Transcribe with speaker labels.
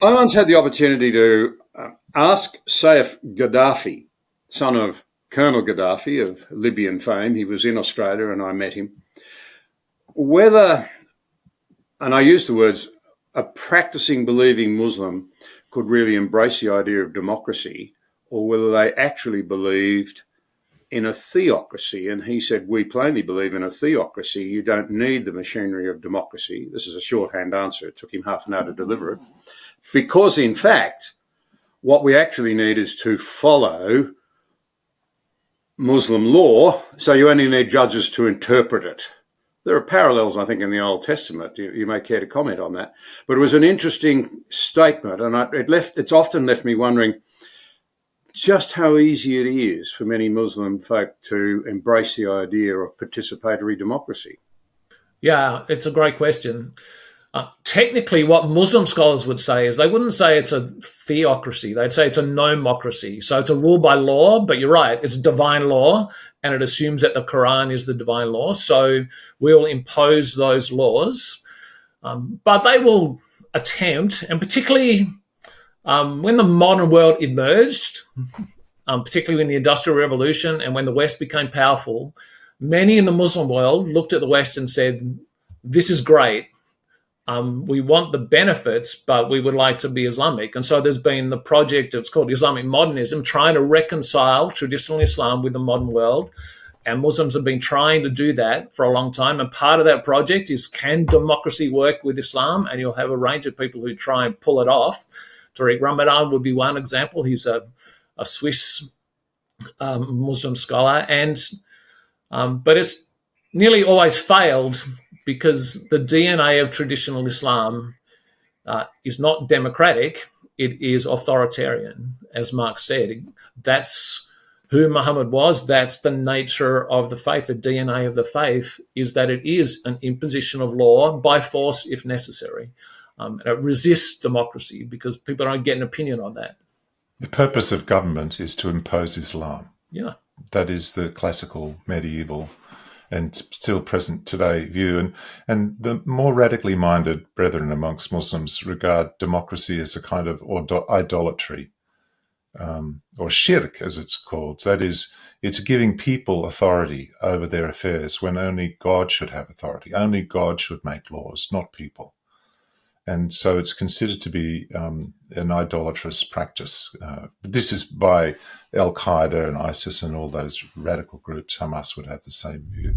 Speaker 1: I once had the opportunity to ask Saif Gaddafi, son of Colonel Gaddafi of Libyan fame. He was in Australia and I met him. Whether, and I use the words, a practicing, believing Muslim could really embrace the idea of democracy, or whether they actually believed in a theocracy. And he said, we plainly believe in a theocracy. You don't need the machinery of democracy. This is a shorthand answer. It took him half an hour to deliver it. Because, in fact, what we actually need is to follow Muslim law, so you only need judges to interpret it. There are parallels, I think, in the Old Testament. You may care to comment on that. But it was an interesting statement, and it's often left me wondering just how easy it is for many Muslim folk to embrace the idea of participatory democracy.
Speaker 2: Yeah, it's a great question. Technically, what Muslim scholars would say is they wouldn't say it's a theocracy. They'd say it's a nomocracy. So it's a rule by law, but you're right, it's divine law, and it assumes that the Quran is the divine law. So we'll impose those laws. But they will attempt, and particularly when the modern world emerged, particularly in the Industrial Revolution and when the West became powerful, many in the Muslim world looked at the West and said, this is great. We want the benefits, but we would like to be Islamic. And so there's been the project, it's called Islamic modernism, trying to reconcile traditional Islam with the modern world. And Muslims have been trying to do that for a long time. And part of that project is, can democracy work with Islam? And you'll have a range of people who try and pull it off. Tariq Ramadan would be one example. He's a Swiss Muslim scholar. But it's nearly always failed because the DNA of traditional Islam is not democratic, it is authoritarian, as Mark said. That's who Muhammad was, that's the nature of the faith. The DNA of the faith is that it is an imposition of law by force if necessary. And it resists democracy because people don't get an opinion on that.
Speaker 3: The purpose of government is to impose Islam.
Speaker 2: Yeah.
Speaker 3: That is the classical medieval and still present today view. And the more radically minded brethren amongst Muslims regard democracy as a kind of idolatry, or shirk, as it's called. That is, it's giving people authority over their affairs when only God should have authority. Only God should make laws, not people. And so it's considered to be an idolatrous practice. This is by Al-Qaeda and ISIS and all those radical groups. Hamas would have the same view.